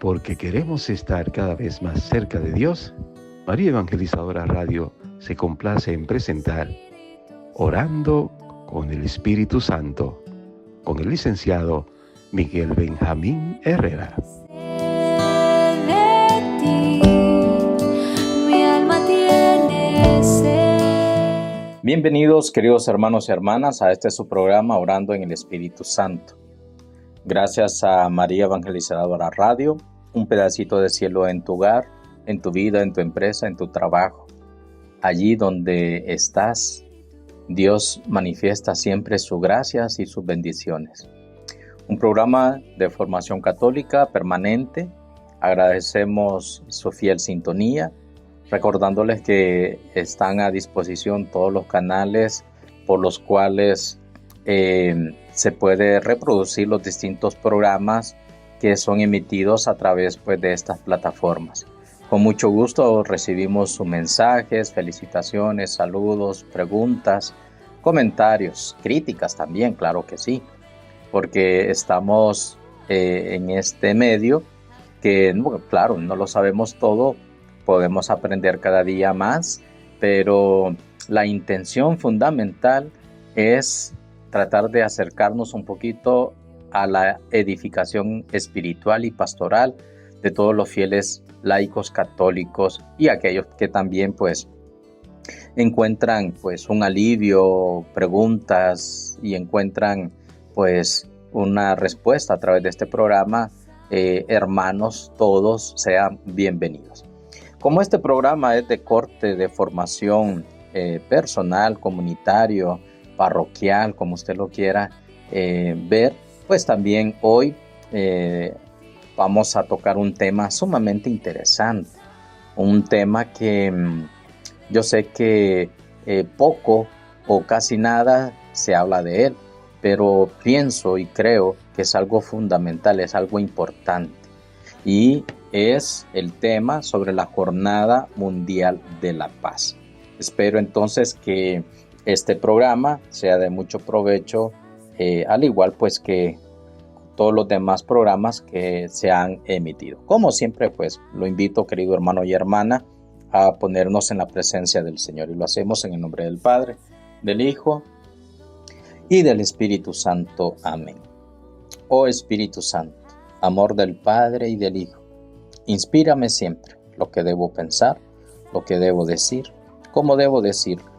porque queremos estar cada vez más cerca de Dios, María Evangelizadora Radio se complace en presentar Orando con el Espíritu Santo, con el licenciado Miguel Benjamín Herrera. Bienvenidos, queridos hermanos y hermanas, a este su programa Orando en el Espíritu Santo. Gracias a María Evangelizadora Radio, un pedacito de cielo en tu hogar, en tu vida, en tu empresa, en tu trabajo. Allí donde estás, Dios manifiesta siempre sus gracias y sus bendiciones. Un programa de formación católica permanente. Agradecemos su fiel sintonía, recordándoles que están a disposición todos los canales por los cuales se puede reproducir los distintos programas que son emitidos a través de estas plataformas. Con mucho gusto recibimos sus mensajes, felicitaciones, saludos, preguntas, comentarios, críticas también, claro que sí, porque estamos en este medio que, claro, no lo sabemos todo, podemos aprender cada día más, pero la intención fundamental es tratar de acercarnos un poquito a la edificación espiritual y pastoral de todos los fieles laicos católicos y aquellos que también encuentran un alivio, preguntas y encuentran una respuesta a través de este programa. Hermanos, todos sean bienvenidos. Como este programa es de corte de formación personal, comunitario, parroquial, como usted lo quiera ver, también hoy vamos a tocar un tema sumamente interesante, un tema que yo sé que poco o casi nada se habla de él, pero pienso y creo que es algo fundamental, es algo importante, y es el tema sobre la Jornada Mundial de la Paz. Espero entonces que este programa sea de mucho provecho, al igual que todos los demás programas que se han emitido. Como siempre, lo invito, querido hermano y hermana, a ponernos en la presencia del Señor, y lo hacemos en el nombre del Padre, del Hijo y del Espíritu Santo. Amén. Oh Espíritu Santo, amor del Padre y del Hijo, inspírame siempre lo que debo pensar, lo que debo decir, cómo debo decirlo,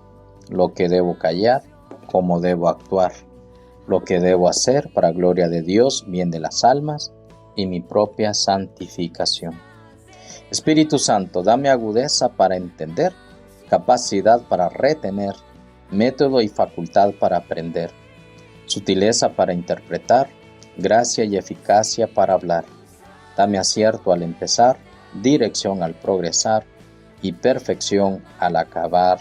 lo que debo callar, cómo debo actuar, lo que debo hacer para gloria de Dios, bien de las almas y mi propia santificación. Espíritu Santo, dame agudeza para entender, capacidad para retener, método y facultad para aprender, sutileza para interpretar, gracia y eficacia para hablar. Dame acierto al empezar, dirección al progresar y perfección al acabar.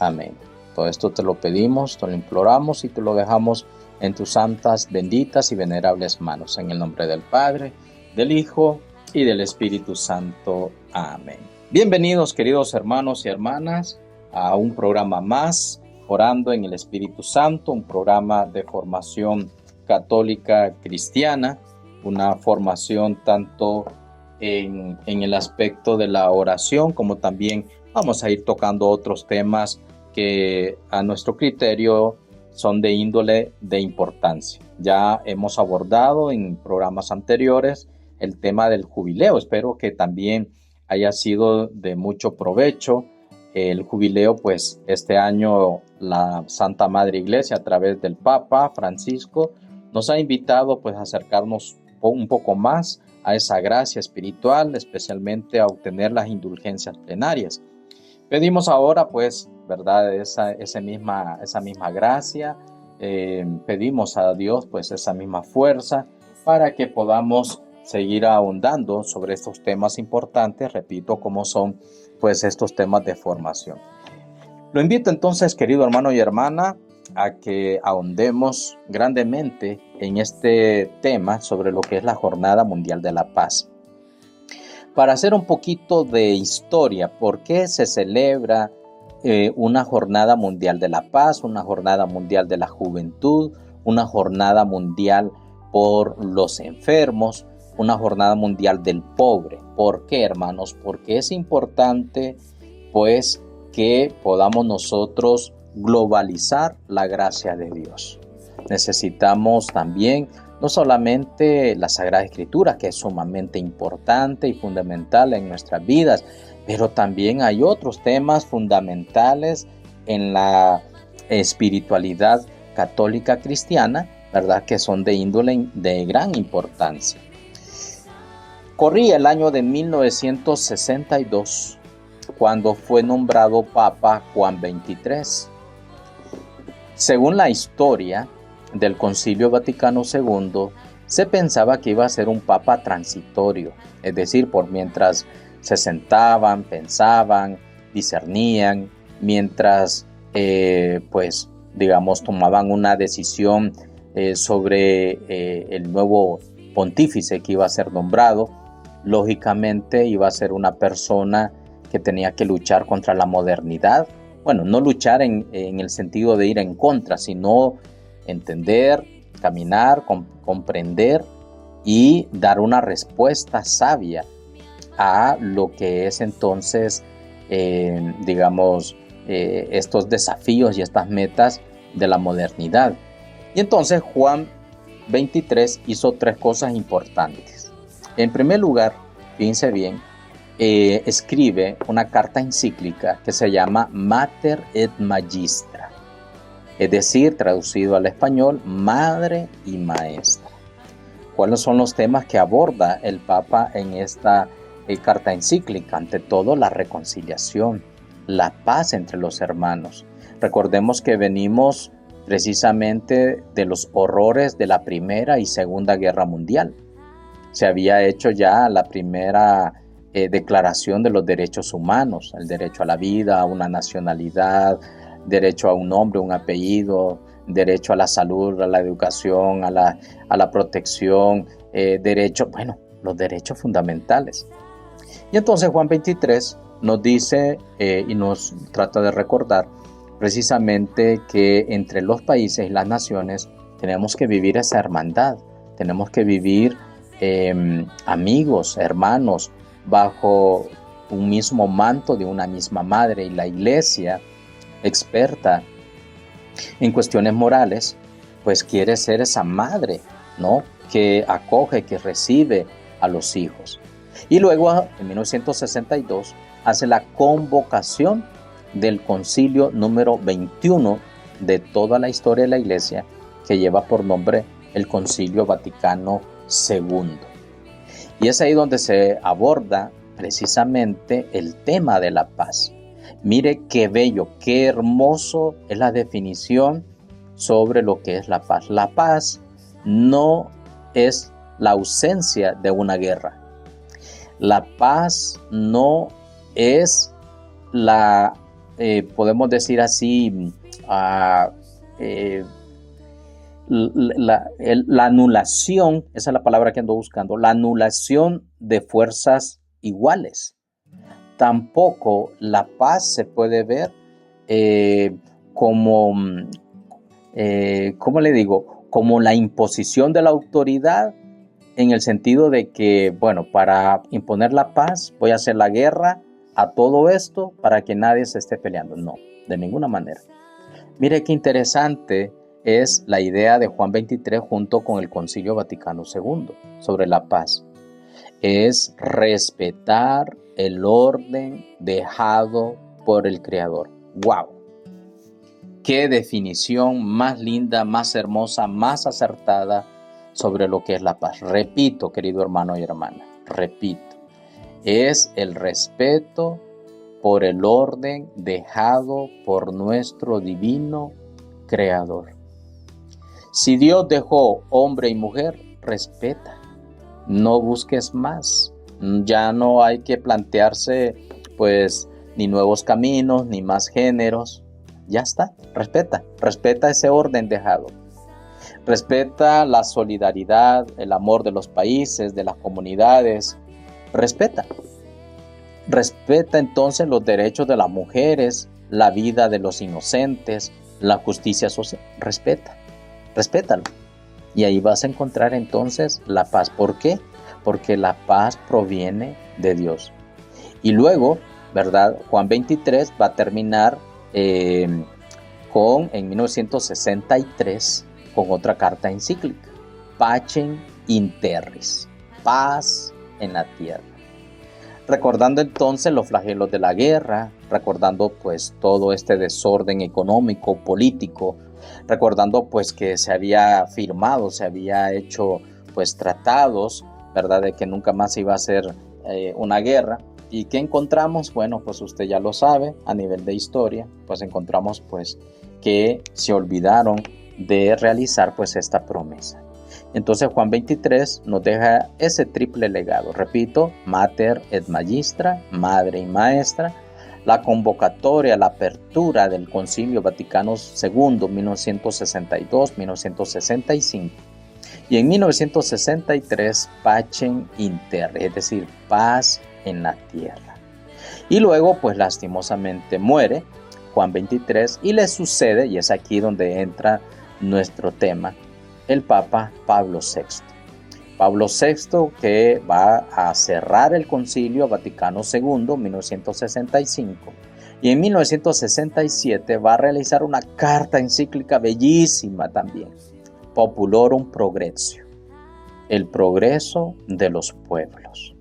Amén. Todo esto te lo pedimos, te lo imploramos y te lo dejamos en tus santas, benditas y venerables manos. En el nombre del Padre, del Hijo y del Espíritu Santo. Amén. Bienvenidos, queridos hermanos y hermanas, a un programa más, Orando en el Espíritu Santo, un programa de formación católica cristiana, una formación tanto en el aspecto de la oración, como también vamos a ir tocando otros temas que a nuestro criterio son de índole de importancia. Ya hemos abordado en programas anteriores el tema del jubileo. Espero que también haya sido de mucho provecho. El jubileo, este año la Santa Madre Iglesia, a través del Papa Francisco, nos ha invitado a acercarnos un poco más a esa gracia espiritual, especialmente a obtener las indulgencias plenarias. Pedimos ahora, ¿verdad? Esa misma gracia, pedimos a Dios, esa misma fuerza para que podamos seguir ahondando sobre estos temas importantes, repito, como son, estos temas de formación. Lo invito entonces, querido hermano y hermana, a que ahondemos grandemente en este tema sobre lo que es la Jornada Mundial de la Paz. Para hacer un poquito de historia, ¿por qué se celebra una Jornada Mundial de la Paz, una Jornada Mundial de la Juventud, una Jornada Mundial por los enfermos? una jornada mundial del pobre. ¿Por qué, hermanos? Porque es importante, pues, que podamos nosotros globalizar la gracia de Dios. Necesitamos también no solamente la Sagrada Escritura, que es sumamente importante y fundamental en nuestras vidas, pero también hay otros temas fundamentales en la espiritualidad católica cristiana, ¿verdad?, que son de índole de gran importancia. Corría el año de 1962 cuando fue nombrado Papa Juan XXIII. Según la historia del Concilio Vaticano II, se pensaba que iba a ser un papa transitorio, es decir, por mientras se sentaban, pensaban, discernían, mientras, tomaban una decisión sobre el nuevo pontífice que iba a ser nombrado. Lógicamente iba a ser una persona que tenía que luchar contra la modernidad. Bueno, no luchar en el sentido de ir en contra, sino entender, caminar, comprender y dar una respuesta sabia a lo que es entonces, estos desafíos y estas metas de la modernidad. Y entonces Juan XXIII hizo 3 cosas importantes. En primer lugar, fíjense bien, escribe una carta encíclica que se llama Mater et Magistra, es decir, traducido al español, Madre y Maestra. ¿Cuáles son los temas que aborda el Papa en esta carta encíclica? Ante todo, la reconciliación, la paz entre los hermanos. Recordemos que venimos precisamente de los horrores de la Primera y Segunda Guerra Mundial. Se había hecho ya la primera declaración de los derechos humanos, el derecho a la vida, a una nacionalidad, derecho a un nombre, un apellido, derecho a la salud, a la educación, a la protección, los derechos fundamentales. Y entonces Juan XXIII nos dice y nos trata de recordar precisamente que entre los países y las naciones tenemos que vivir esa hermandad, tenemos que vivir amigos, hermanos, bajo un mismo manto de una misma madre. Y la Iglesia, experta en cuestiones morales, pues quiere ser esa madre, ¿no?, que acoge, que recibe a los hijos. Y luego, en 1962, hace la convocación del concilio número 21 de toda la historia de la Iglesia, que lleva por nombre el Concilio Vaticano II. Y es ahí donde se aborda precisamente el tema de la paz. Mire qué bello, qué hermoso es la definición sobre lo que es la paz. La paz no es la ausencia de una guerra. La paz no es podemos decir así, la anulación, esa es la palabra que ando buscando, la anulación de fuerzas iguales. Tampoco la paz se puede ver como la imposición de la autoridad, en el sentido de que, para imponer la paz voy a hacer la guerra a todo esto para que nadie se esté peleando. No, de ninguna manera. Mire qué interesante es la idea de Juan XXIII junto con el Concilio Vaticano II sobre la paz. Es respetar el orden dejado por el Creador. ¡Wow! ¡Qué definición más linda, más hermosa, más acertada sobre lo que es la paz! Repito, querido hermano y hermana, repito. Es el respeto por el orden dejado por nuestro divino Creador. Si Dios dejó hombre y mujer, respeta. No busques más. Ya no hay que plantearse, ni nuevos caminos, ni más géneros. Ya está, respeta ese orden dejado. Respeta la solidaridad, el amor de los países, de las comunidades. Respeta entonces los derechos de las mujeres, la vida de los inocentes, la justicia social. Respétalo. Y ahí vas a encontrar entonces la paz. ¿Por qué? porque la paz proviene de Dios. Y luego, ¿verdad? Juan 23 va a terminar en 1963 con otra carta encíclica, Pacem in Terris, paz en la tierra. Recordando entonces los flagelos de la guerra, recordando pues todo este desorden económico, político, recordando pues que se había firmado, se había hecho pues tratados, ¿verdad? De que nunca más iba a ser una guerra. ¿Y qué encontramos? Bueno, pues usted ya lo sabe, a nivel de historia, pues encontramos pues que se olvidaron de realizar pues esta promesa. Entonces Juan 23 nos deja ese triple legado, repito, Mater et Magistra, madre y maestra, la convocatoria, la apertura del Concilio Vaticano II, 1962-1965, y en 1963 Pacem in Terris, es decir, paz en la tierra. Y luego, pues lastimosamente muere Juan 23 y le sucede, y es aquí donde entra nuestro tema, el Papa Pablo VI. Pablo VI, que va a cerrar el Concilio Vaticano II, 1965, y en 1967 va a realizar una carta encíclica bellísima también, Populorum Progressio, el progreso de los pueblos.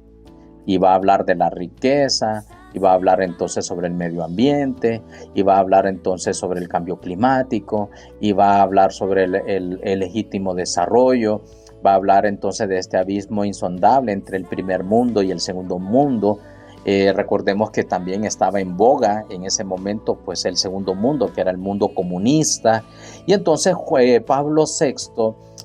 Y va a hablar de la riqueza, y va a hablar entonces sobre el medio ambiente, y va a hablar entonces sobre el cambio climático, y va a hablar sobre el legítimo desarrollo, va a hablar entonces de este abismo insondable entre el primer mundo y el segundo mundo. Recordemos que también estaba en boga en ese momento pues el segundo mundo, que era el mundo comunista, y entonces Pablo VI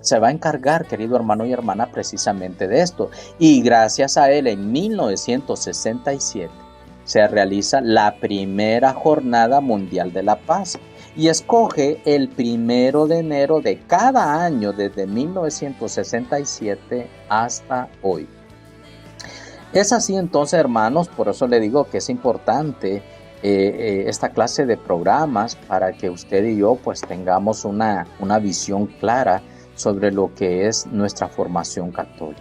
se va a encargar, querido hermano y hermana, precisamente de esto, y gracias a él en 1967 se realiza la primera Jornada Mundial de la Paz y escoge el 1 de enero de cada año desde 1967 hasta hoy. Es así entonces, hermanos, por eso le digo que es importante esta clase de programas para que usted y yo pues tengamos una visión clara sobre lo que es nuestra formación católica.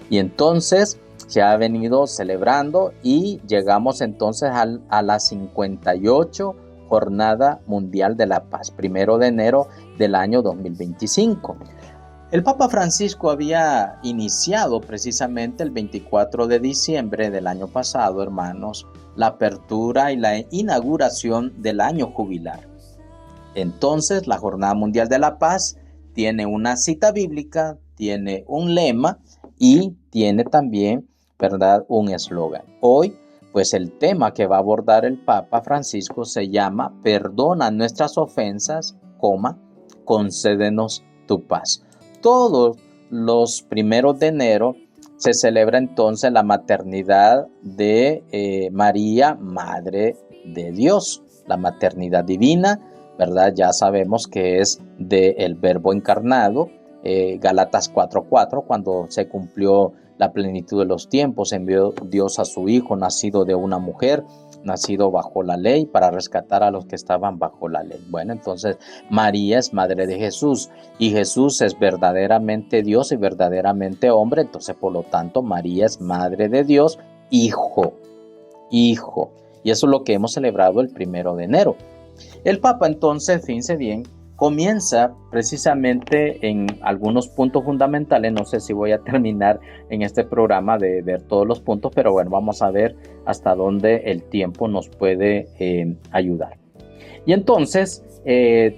Y entonces se ha venido celebrando y llegamos entonces a la 58 Jornada Mundial de la Paz, 1 de enero del año 2025. El Papa Francisco había iniciado precisamente el 24 de diciembre del año pasado, hermanos, la apertura y la inauguración del año jubilar. Entonces, la Jornada Mundial de la Paz tiene una cita bíblica, tiene un lema y tiene también, ¿verdad?, un eslogan. Hoy, pues el tema que va a abordar el Papa Francisco se llama Perdona nuestras ofensas, concédenos tu paz. Todos los 1 de enero se celebra entonces la maternidad de María, Madre de Dios, la maternidad divina, ¿verdad? Ya sabemos que es del Verbo encarnado, Gálatas 4:4, cuando se cumplió la plenitud de los tiempos, envió Dios a su Hijo, nacido de una mujer, nacido bajo la ley, para rescatar a los que estaban bajo la ley. Bueno, entonces María es madre de Jesús y Jesús es verdaderamente Dios y verdaderamente hombre, entonces por lo tanto María es madre de Dios, hijo. Y eso es lo que hemos celebrado el 1 de enero. El Papa entonces, fíjense bien, comienza precisamente en algunos puntos fundamentales. No sé si voy a terminar en este programa de ver todos los puntos, pero bueno, vamos a ver hasta dónde el tiempo nos puede ayudar. Y entonces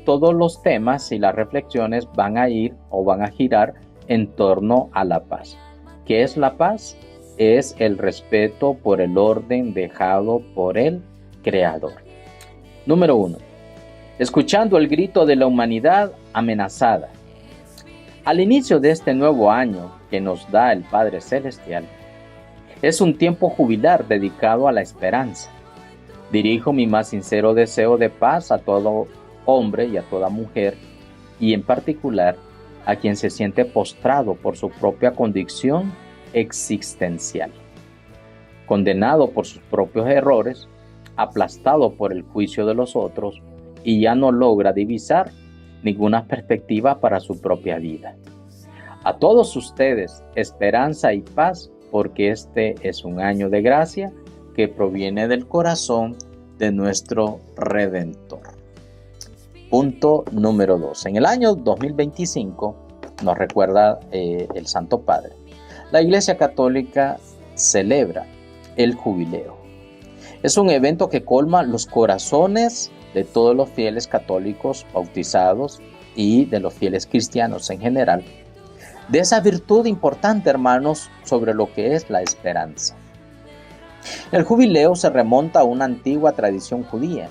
todos los temas y las reflexiones van a ir o van a girar en torno a la paz. ¿Qué es la paz? Es el respeto por el orden dejado por el Creador. Número 1. Escuchando el grito de la humanidad amenazada. Al inicio de este nuevo año que nos da el Padre Celestial, es un tiempo jubilar dedicado a la esperanza. Dirijo mi más sincero deseo de paz a todo hombre y a toda mujer, y en particular a quien se siente postrado por su propia condición existencial, condenado por sus propios errores, aplastado por el juicio de los otros, y ya no logra divisar ninguna perspectiva para su propia vida. a todos ustedes esperanza y paz, porque este es un año de gracia que proviene del corazón de nuestro Redentor. Punto número 2. En el año 2025, nos recuerda el Santo Padre, la Iglesia Católica celebra el Jubileo. Es un evento que colma los corazones de todos los fieles católicos bautizados y de los fieles cristianos en general, de esa virtud importante, hermanos, sobre lo que es la esperanza. El jubileo se remonta a una antigua tradición judía,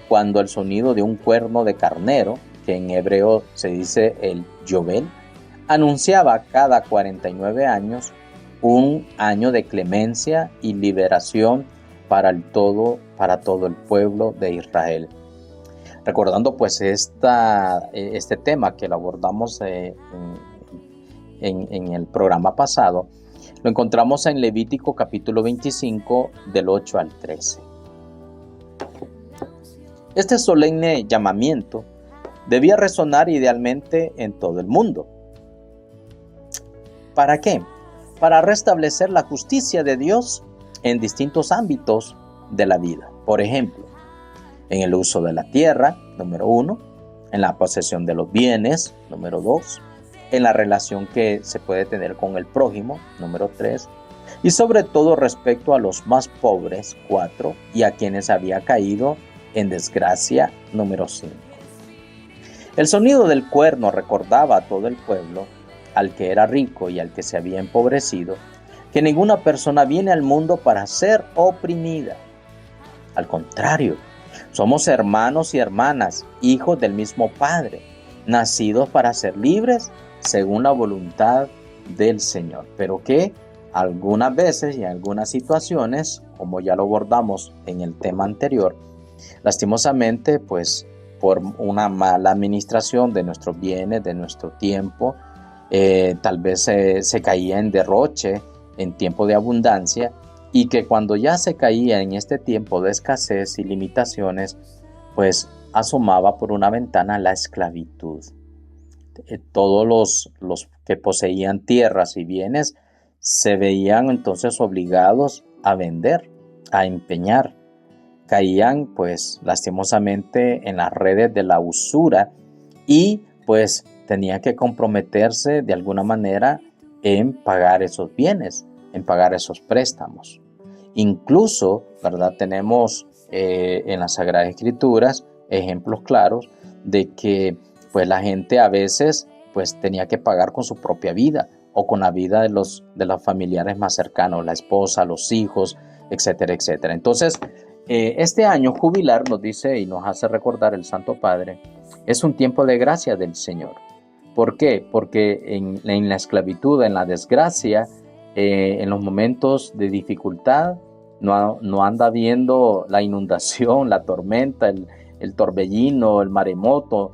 cuando el sonido de un cuerno de carnero, que en hebreo se dice el Yobel, anunciaba cada 49 años un año de clemencia y liberación para todo el pueblo de Israel. Recordando pues este tema que lo abordamos en el programa pasado, lo encontramos en Levítico capítulo 25 del 8 al 13. Este solemne llamamiento debía resonar idealmente en todo el mundo. ¿Para qué? Para restablecer la justicia de Dios en distintos ámbitos de la vida. Por ejemplo, en el uso de la tierra, número 1, en la posesión de los bienes, número 2, en la relación que se puede tener con el prójimo, número 3, y sobre todo respecto a los más pobres, 4, y a quienes había caído en desgracia, número 5. El sonido del cuerno recordaba a todo el pueblo, al que era rico y al que se había empobrecido, que ninguna persona viene al mundo para ser oprimida. Al contrario, somos hermanos y hermanas, hijos del mismo Padre, nacidos para ser libres según la voluntad del Señor. Pero que algunas veces y en algunas situaciones, como ya lo abordamos en el tema anterior, lastimosamente, pues por una mala administración de nuestros bienes, de nuestro tiempo, tal vez se caía en derroche en tiempo de abundancia, y que cuando ya se caía en este tiempo de escasez y limitaciones, pues asomaba por una ventana la esclavitud. Todos los que poseían tierras y bienes se veían entonces obligados a vender, a empeñar. Caían pues lastimosamente en las redes de la usura y pues tenían que comprometerse de alguna manera en pagar esos bienes, en pagar esos préstamos. Incluso, ¿verdad? Tenemos en las Sagradas Escrituras ejemplos claros de que pues la gente a veces pues tenía que pagar con su propia vida o con la vida de los familiares más cercanos, la esposa, los hijos, etcétera, etcétera. Entonces, este año jubilar, nos dice y nos hace recordar el Santo Padre, es un tiempo de gracia del Señor. ¿Por qué? Porque en la esclavitud, en la desgracia, en los momentos de dificultad, no anda viendo la inundación, la tormenta, el torbellino, el maremoto,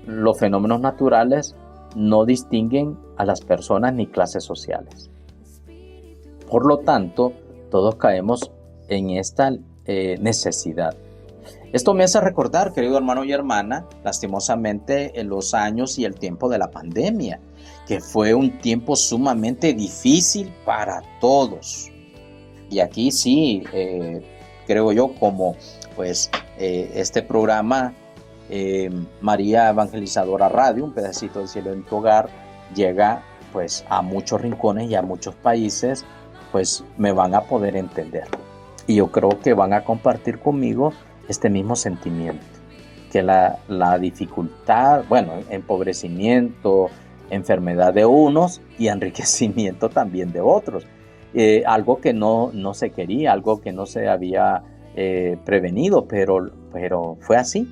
los fenómenos naturales no distinguen a las personas ni clases sociales. Por lo tanto, todos caemos en esta necesidad. Esto me hace recordar, querido hermano y hermana, lastimosamente en los años y el tiempo de la pandemia, que fue un tiempo sumamente difícil para todos. Y aquí sí, creo yo, como pues este programa María Evangelizadora Radio, un pedacito del cielo en tu hogar, llega pues a muchos rincones y a muchos países, pues me van a poder entender. Y yo creo que van a compartir conmigo este mismo sentimiento, que la dificultad, bueno, empobrecimiento, enfermedad de unos y enriquecimiento también de otros. Algo que no se quería, algo que no se había prevenido, pero fue así,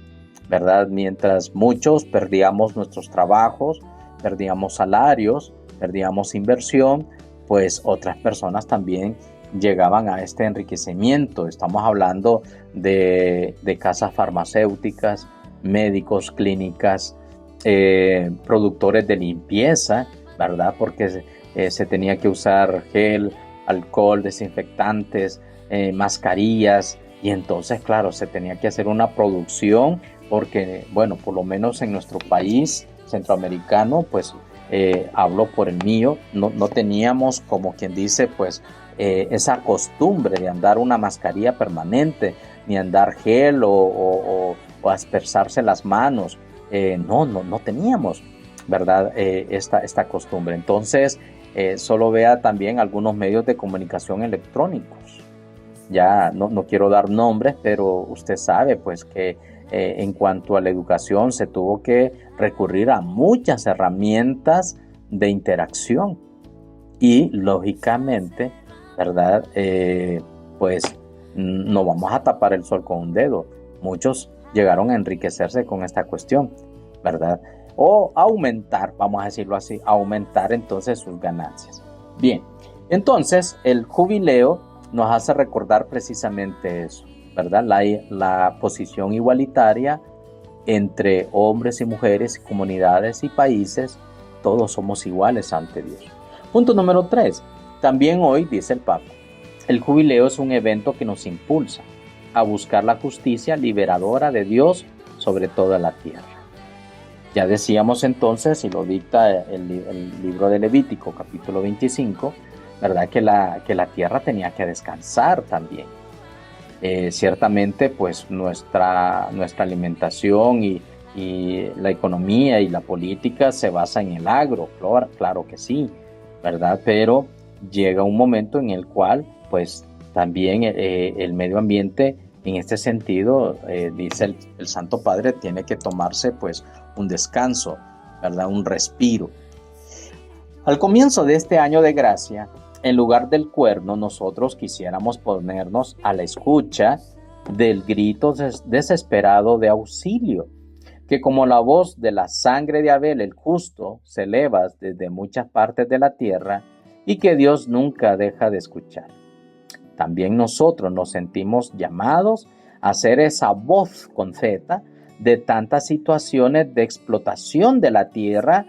¿verdad? Mientras muchos perdíamos nuestros trabajos, perdíamos salarios, perdíamos inversión, pues otras personas también llegaban a este enriquecimiento. Estamos hablando de casas farmacéuticas, médicos, clínicas, productores de limpieza, ¿verdad? Porque se tenía que usar gel, alcohol, desinfectantes, mascarillas, y entonces, claro, se tenía que hacer una producción porque, bueno, por lo menos en nuestro país centroamericano, pues hablo por el mío, no teníamos, como quien dice, pues esa costumbre de andar una mascarilla permanente, ni andar gel o aspersarse las manos. No teníamos, ¿verdad? Esta costumbre. Entonces, solo vea también algunos medios de comunicación electrónicos. Ya no quiero dar nombres, pero usted sabe pues que en cuanto a la educación se tuvo que recurrir a muchas herramientas de interacción y lógicamente, ¿verdad? Pues no vamos a tapar el sol con un dedo. Muchos llegaron a enriquecerse con esta cuestión, ¿verdad? O aumentar, vamos a decirlo así, aumentar entonces sus ganancias. Bien, entonces el jubileo nos hace recordar precisamente eso, ¿verdad? La posición igualitaria entre hombres y mujeres, comunidades y países, todos somos iguales ante Dios. Punto número 3. También hoy, dice el Papa, el jubileo es un evento que nos impulsa a buscar la justicia liberadora de Dios sobre toda la tierra. Ya decíamos entonces, y lo dicta el libro de Levítico, capítulo 25, ¿verdad? Que la tierra tenía que descansar también. Ciertamente, pues nuestra alimentación y la economía y la política se basa en el agro, claro que sí, ¿verdad? Pero llega un momento en el cual, pues también el medio ambiente, en este sentido, dice el Santo Padre, tiene que tomarse pues un descanso, ¿verdad? Un respiro. Al comienzo de este año de gracia, en lugar del cuerno, nosotros quisiéramos ponernos a la escucha del grito desesperado de auxilio, que como la voz de la sangre de Abel el justo se eleva desde muchas partes de la tierra y que Dios nunca deja de escuchar. También nosotros nos sentimos llamados a ser esa voz con Z de tantas situaciones de explotación de la tierra,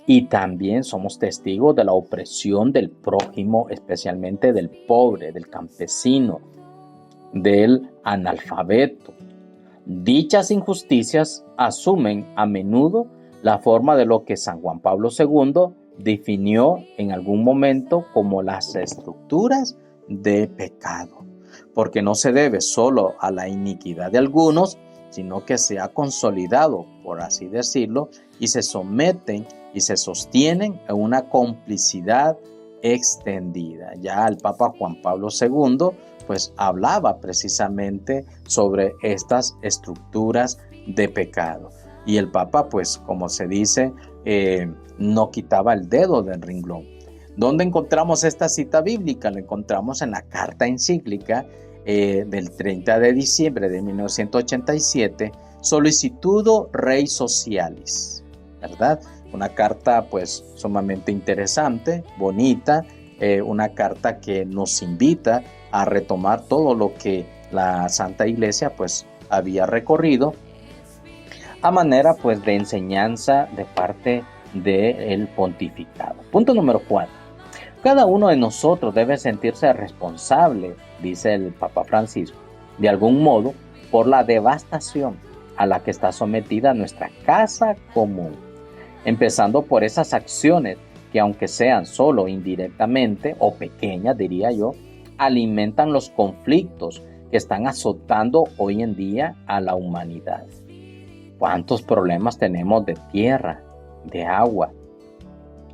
y también somos testigos de la opresión del prójimo, especialmente del pobre, del campesino, del analfabeto. Dichas injusticias asumen a menudo la forma de lo que San Juan Pablo II definió en algún momento como las estructuras de pecado, porque no se debe solo a la iniquidad de algunos, sino que se ha consolidado, por así decirlo, y se someten y se sostienen en una complicidad extendida. Ya el Papa Juan Pablo II pues hablaba precisamente sobre estas estructuras de pecado. Y el Papa, pues como se dice, no quitaba el dedo del renglón. ¿Dónde encontramos esta cita bíblica? La encontramos en la carta encíclica del 30 de diciembre de 1987, Solicitudo Rei Socialis, ¿verdad? Una carta pues sumamente interesante, bonita, una carta que nos invita a retomar todo lo que la Santa Iglesia pues había recorrido a manera pues de enseñanza de parte del pontificado. Punto número 4. Cada uno de nosotros debe sentirse responsable, dice el Papa Francisco, de algún modo por la devastación a la que está sometida nuestra casa común, empezando por esas acciones que, aunque sean solo indirectamente o pequeñas, diría yo, alimentan los conflictos que están azotando hoy en día a la humanidad. ¿Cuántos problemas tenemos de tierra, de agua?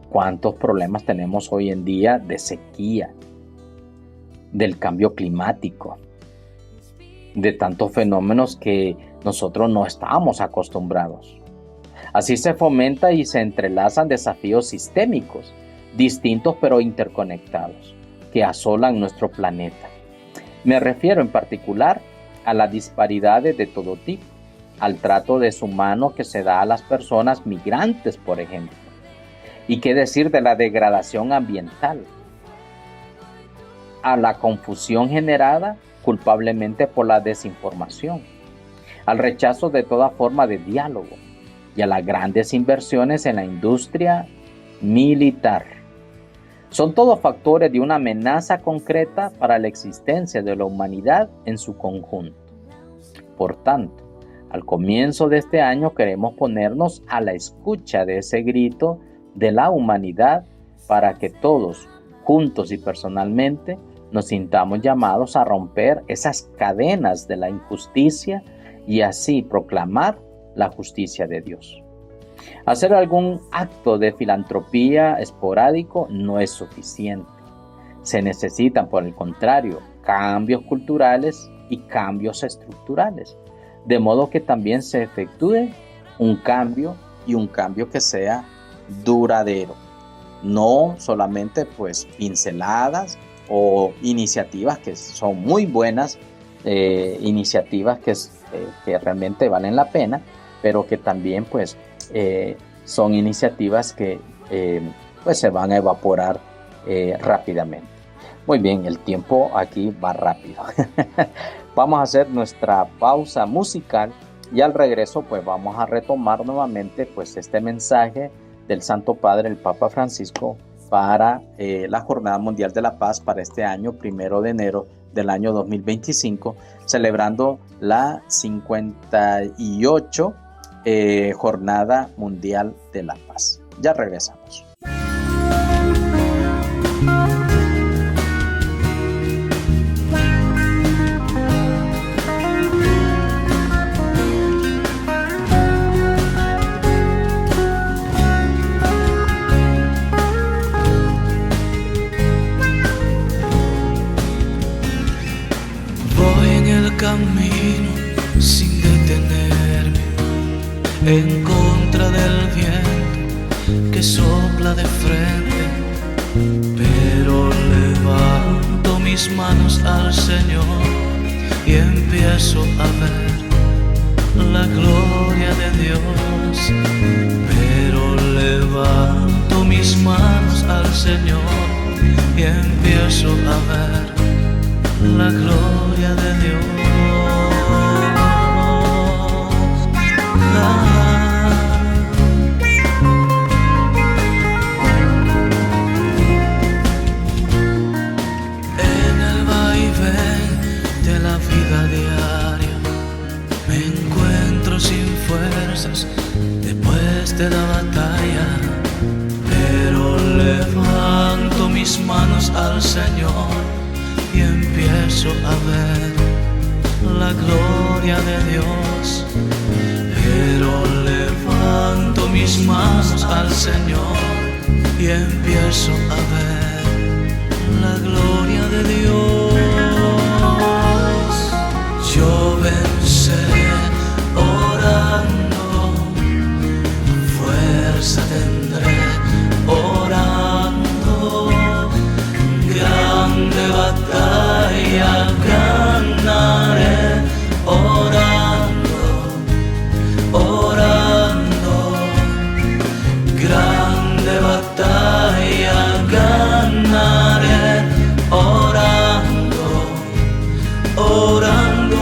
¿Cuántos problemas tenemos hoy en día de sequía, del cambio climático, de tantos fenómenos que nosotros no estamos acostumbrados? Así se fomenta y se entrelazan desafíos sistémicos, distintos pero interconectados, que asolan nuestro planeta. Me refiero en particular a las disparidades de todo tipo, al trato deshumano que se da a las personas migrantes, por ejemplo. ¿Y qué decir de la degradación ambiental? A la confusión generada culpablemente por la desinformación, al rechazo de toda forma de diálogo y a las grandes inversiones en la industria militar. Son todos factores de una amenaza concreta para la existencia de la humanidad en su conjunto. Por tanto, Al comienzo de este año queremos ponernos a la escucha de ese grito de la humanidad para que todos, juntos y personalmente, nos sintamos llamados a romper esas cadenas de la injusticia y así proclamar la justicia de Dios. Hacer algún acto de filantropía esporádico no es suficiente. Se necesitan, por el contrario, cambios culturales y cambios estructurales, de modo que también se efectúe un cambio y un cambio que sea duradero. No solamente pues pinceladas o iniciativas que son muy buenas, iniciativas que realmente valen la pena, pero que también pues son iniciativas que pues se van a evaporar rápidamente. Muy bien, el tiempo aquí va rápido. Vamos a hacer nuestra pausa musical y al regreso pues vamos a retomar nuevamente pues este mensaje del Santo Padre, el Papa Francisco, para la Jornada Mundial de la Paz para este año, 1 de enero del año 2025, celebrando la 58 Jornada Mundial de la Paz. Ya regresamos. Camino sin detenerme, en contra del viento que sopla de frente, pero levanto mis manos al Señor y empiezo a ver la gloria de Dios. Pero levanto mis manos al Señor y empiezo a ver la gloria de Dios. En el vaivén de la vida diaria me encuentro sin fuerzas después de la batalla, pero levanto mis manos al Señor y empiezo a ver la gloria de Dios. Pero levanto mis manos al Señor y empiezo a ver la gloria de Dios. Yo venceré orando, fuerza tendré orando, grande batalla ganaré orando, orando, grande batalla ganaré orando, orando.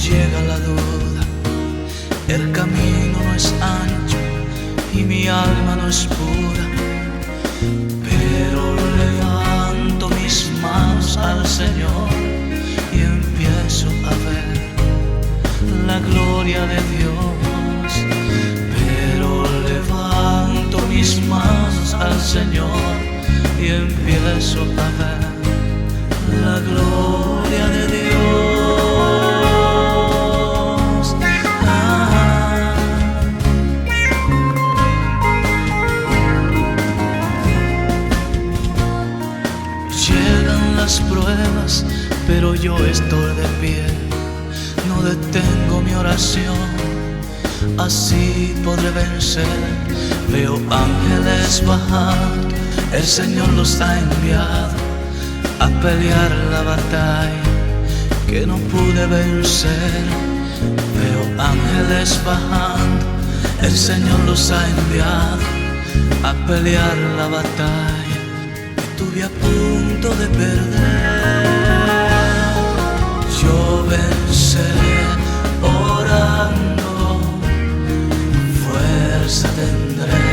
Llega la duda, el camino no es ancho y mi alma no es pura, pero levanto mis manos al Señor y empiezo a ver la gloria de Dios. Pero levanto mis manos al Señor y empiezo a ver la gloria de Dios. Las pruebas, pero yo estoy de pie, no detengo mi oración, así podré vencer. Veo ángeles bajando, el Señor los ha enviado a pelear la batalla que no pude vencer. Veo ángeles bajando, El Señor los ha enviado a pelear la batalla que estuve a punto de perder. Yo venceré orando, fuerza tendré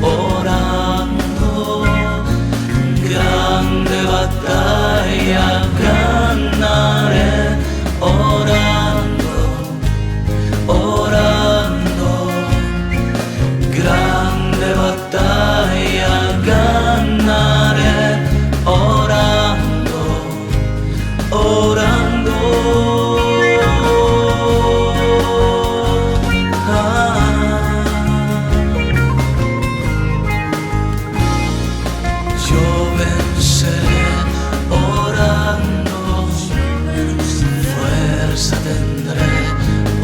orando, grande batalla ganaré orando, orando, grande batalla ganaré orando, orando. Yo venceré orando, fuerza tendré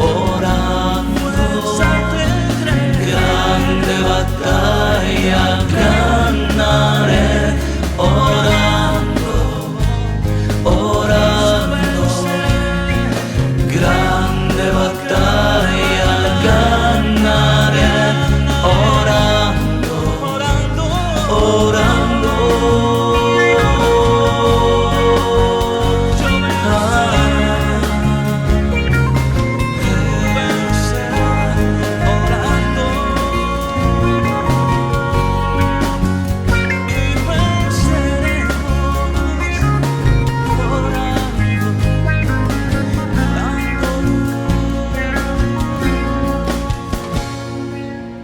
orando, grande batalla ganaré orando, orando, grande batalla ganaré orando, orando.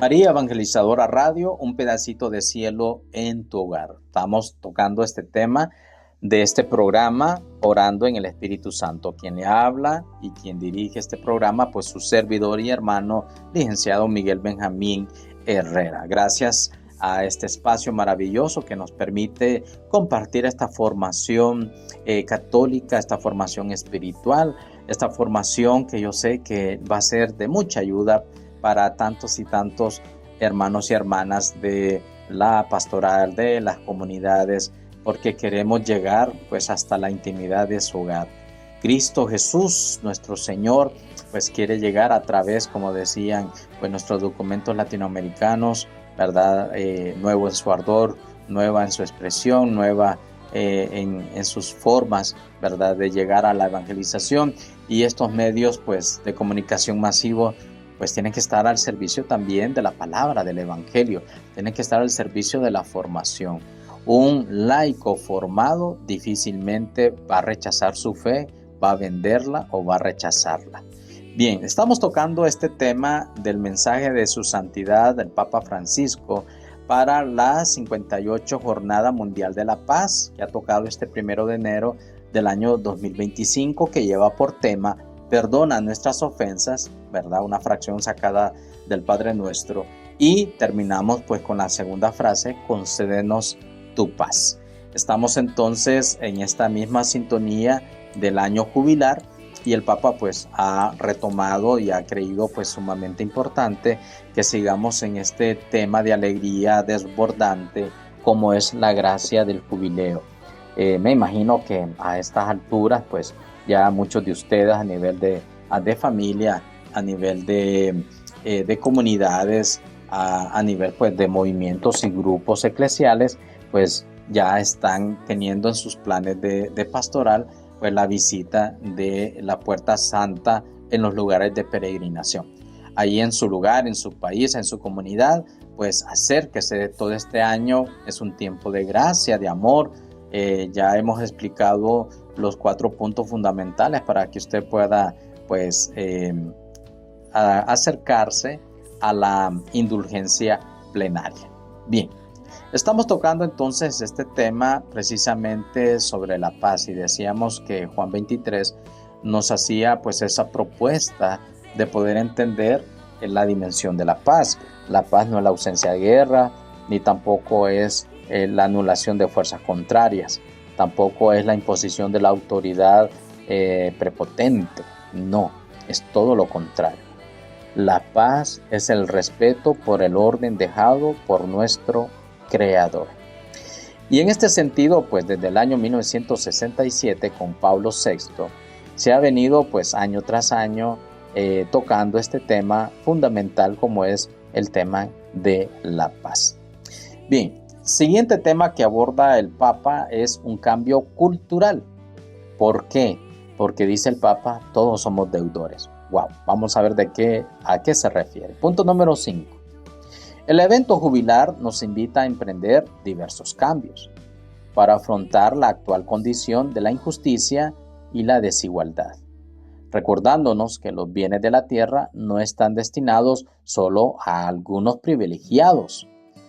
María Evangelizadora Radio, un pedacito de cielo en tu hogar. Estamos tocando este tema de este programa, Orando en el Espíritu Santo. Quien le habla y quien dirige este programa, pues su servidor y hermano, licenciado Miguel Benjamín Herrera. Gracias a este espacio maravilloso que nos permite compartir esta formación católica, esta formación espiritual, esta formación que yo sé que va a ser de mucha ayuda para tantos y tantos hermanos y hermanas de la pastoral, de las comunidades, porque queremos llegar pues hasta la intimidad de su hogar. Cristo Jesús, nuestro Señor, pues quiere llegar a través, como decían, pues nuestros documentos latinoamericanos, ¿verdad? Nuevo en su ardor, nueva en su expresión, nueva en sus formas, ¿verdad? De llegar a la evangelización, y estos medios pues de comunicación masivo pues tienen que estar al servicio también de la palabra del evangelio, tienen que estar al servicio de la formación. Un laico formado difícilmente va a rechazar su fe, va a venderla o va a rechazarla. Bien, estamos tocando este tema del mensaje de su santidad, el Papa Francisco, para la 58 Jornada Mundial de la Paz, que ha tocado este 1 de enero del año 2025, que lleva por tema perdona nuestras ofensas, ¿verdad? Una fracción sacada del Padre Nuestro. Y terminamos pues con la segunda frase, concédenos tu paz. Estamos entonces en esta misma sintonía del año jubilar, y el Papa pues ha retomado y ha creído pues sumamente importante que sigamos en este tema de alegría desbordante como es la gracia del jubileo. Me imagino que a estas alturas pues ya muchos de ustedes a nivel de familia, a nivel de comunidades, a nivel pues de movimientos y grupos eclesiales, pues ya están teniendo en sus planes de pastoral pues la visita de la Puerta Santa en los lugares de peregrinación. Ahí en su lugar, en su país, en su comunidad, pues acérquese todo este año. Es un tiempo de gracia, de amor. Ya hemos explicado los 4 puntos fundamentales para que usted pueda pues acercarse a la indulgencia plenaria. Bien, estamos tocando entonces este tema precisamente sobre la paz, y decíamos que Juan 23 nos hacía pues esa propuesta de poder entender la dimensión de la paz. La paz no es la ausencia de guerra, ni tampoco es la anulación de fuerzas contrarias, tampoco es la imposición de la autoridad prepotente. No, es todo lo contrario. La paz es el respeto por el orden dejado por nuestro Creador. Y en este sentido, pues desde el año 1967 con Pablo VI, se ha venido pues año tras año tocando este tema fundamental como es el tema de la paz. Bien, siguiente tema que aborda el Papa es un cambio cultural. ¿Por qué? Porque dice el Papa, todos somos deudores. Wow, vamos a ver a qué se refiere. Punto número 5. El evento jubilar nos invita a emprender diversos cambios para afrontar la actual condición de la injusticia y la desigualdad, recordándonos que los bienes de la tierra no están destinados solo a algunos privilegiados,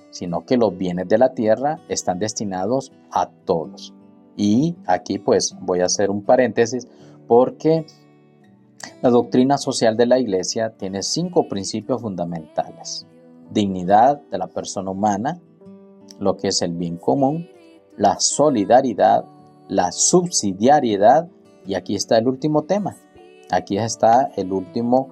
sino que los bienes de la tierra están destinados a todos. Y aquí pues voy a hacer un paréntesis porque la doctrina social de la Iglesia tiene 5 principios fundamentales: dignidad de la persona humana, lo que es el bien común, la solidaridad, la subsidiariedad, y aquí está el último tema. Aquí está el último,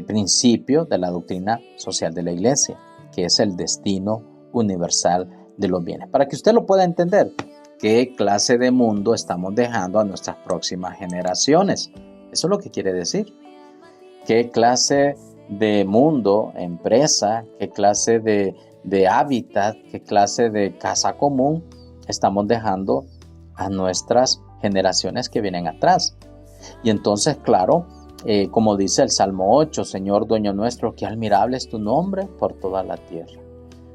principio de la doctrina social de la Iglesia, que es el destino universal de los bienes. Para que usted lo pueda entender, ¿qué clase de mundo estamos dejando a nuestras próximas generaciones? Eso es lo que quiere decir. ¿Qué clase de mundo, empresa, qué clase de hábitat, qué clase de casa común estamos dejando a nuestras generaciones que vienen atrás? Y entonces, claro, como dice el Salmo 8, Señor Dueño nuestro, qué admirable es tu nombre por toda la tierra.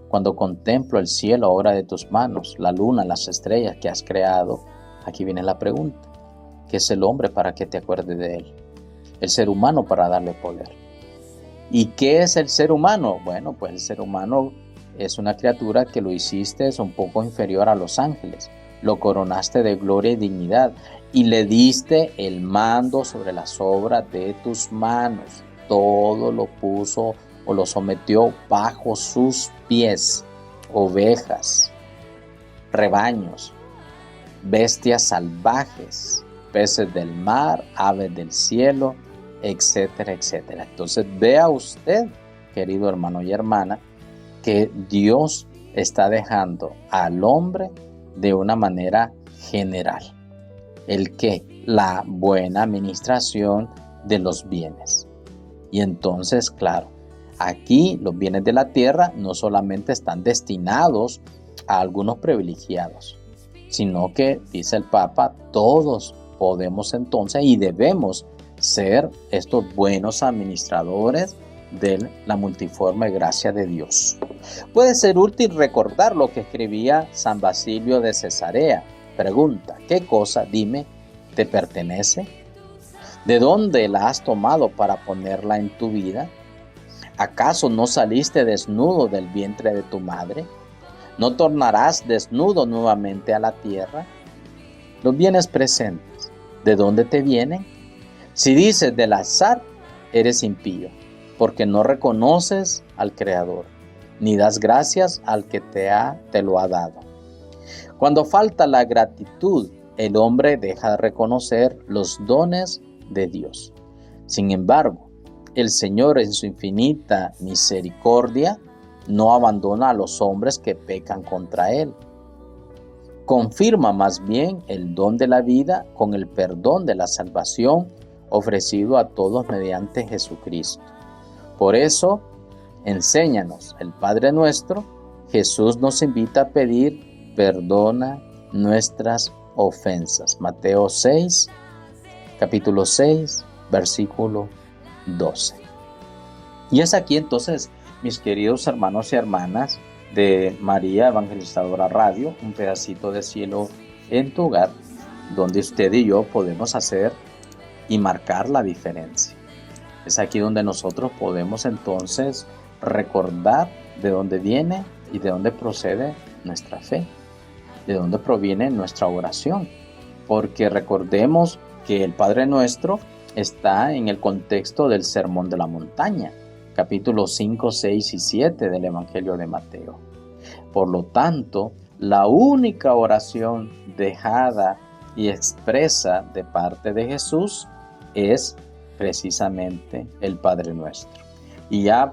Cuando contemplo el cielo, obra de tus manos, la luna, las estrellas que has creado, aquí viene la pregunta: ¿qué es el hombre para que te acuerdes de él? El ser humano para darle poder. ¿Y qué es el ser humano? Bueno, pues el ser humano es una criatura que lo hiciste es un poco inferior a los ángeles. Lo coronaste de gloria y dignidad y le diste el mando sobre las obras de tus manos. Todo lo puso o lo sometió bajo sus pies: ovejas, rebaños, bestias salvajes, peces del mar, aves del cielo, etcétera, etcétera. Entonces vea usted, querido hermano y hermana, que Dios está dejando al hombre de una manera general. ¿El qué? La buena administración de los bienes. Y entonces, claro, aquí los bienes de la tierra no solamente están destinados a algunos privilegiados, sino que, dice el Papa, todos podemos entonces y debemos ser estos buenos administradores de la multiforme gracia de Dios. Puede ser útil recordar lo que escribía San Basilio de Cesarea. Pregunta: ¿qué cosa, dime, te pertenece? ¿De dónde la has tomado para ponerla en tu vida? ¿Acaso no saliste desnudo del vientre de tu madre? ¿No tornarás desnudo nuevamente a la tierra? Los bienes presentes, ¿de dónde te vienen? Si dices del azar, eres impío, porque no reconoces al Creador, ni das gracias al que te lo ha dado. Cuando falta la gratitud, el hombre deja de reconocer los dones de Dios. Sin embargo, el Señor en su infinita misericordia no abandona a los hombres que pecan contra Él. Confirma más bien el don de la vida con el perdón de la salvación ofrecido a todos mediante Jesucristo. Por eso, enséñanos el Padre Nuestro. Jesús nos invita a pedir: perdona nuestras ofensas. Mateo 6, capítulo 6, versículo 12. Y es aquí entonces, mis queridos hermanos y hermanas de María Evangelizadora Radio, un pedacito de cielo en tu hogar, donde usted y yo podemos hacer y marcar la diferencia. Es aquí donde nosotros podemos entonces recordar de dónde viene y de dónde procede nuestra fe, de dónde proviene nuestra oración, porque recordemos que el Padre Nuestro está en el contexto del Sermón de la Montaña, capítulos 5, 6 y 7 del Evangelio de Mateo. Por lo tanto, la única oración dejada y expresa de parte de Jesús es precisamente el Padre Nuestro. Y ya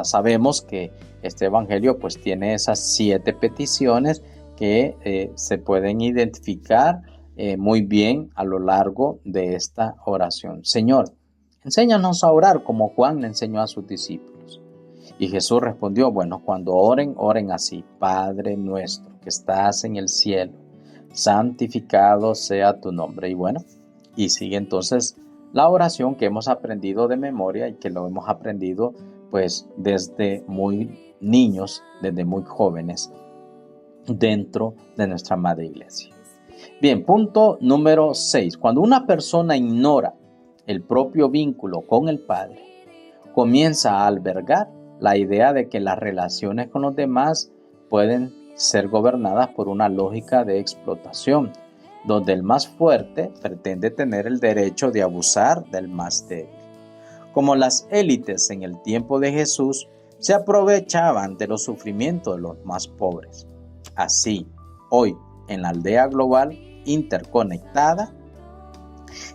sabemos que este Evangelio tiene esas 7 peticiones que se pueden identificar muy bien a lo largo de esta oración. Señor, enséñanos a orar como Juan le enseñó a sus discípulos. Y Jesús respondió, bueno, cuando oren, oren así: Padre nuestro que estás en el cielo, santificado sea tu nombre. Y bueno, y sigue entonces la oración que hemos aprendido de memoria y que lo hemos aprendido pues desde muy niños, desde muy jóvenes, dentro de nuestra madre iglesia. Bien, punto número 6. Cuando una persona ignora el propio vínculo con el Padre, comienza a albergar la idea de que las relaciones con los demás pueden ser gobernadas por una lógica de explotación, donde el más fuerte pretende tener el derecho de abusar del más débil. Como las élites en el tiempo de Jesús se aprovechaban de los sufrimientos de los más pobres. Así, hoy, en la aldea global interconectada,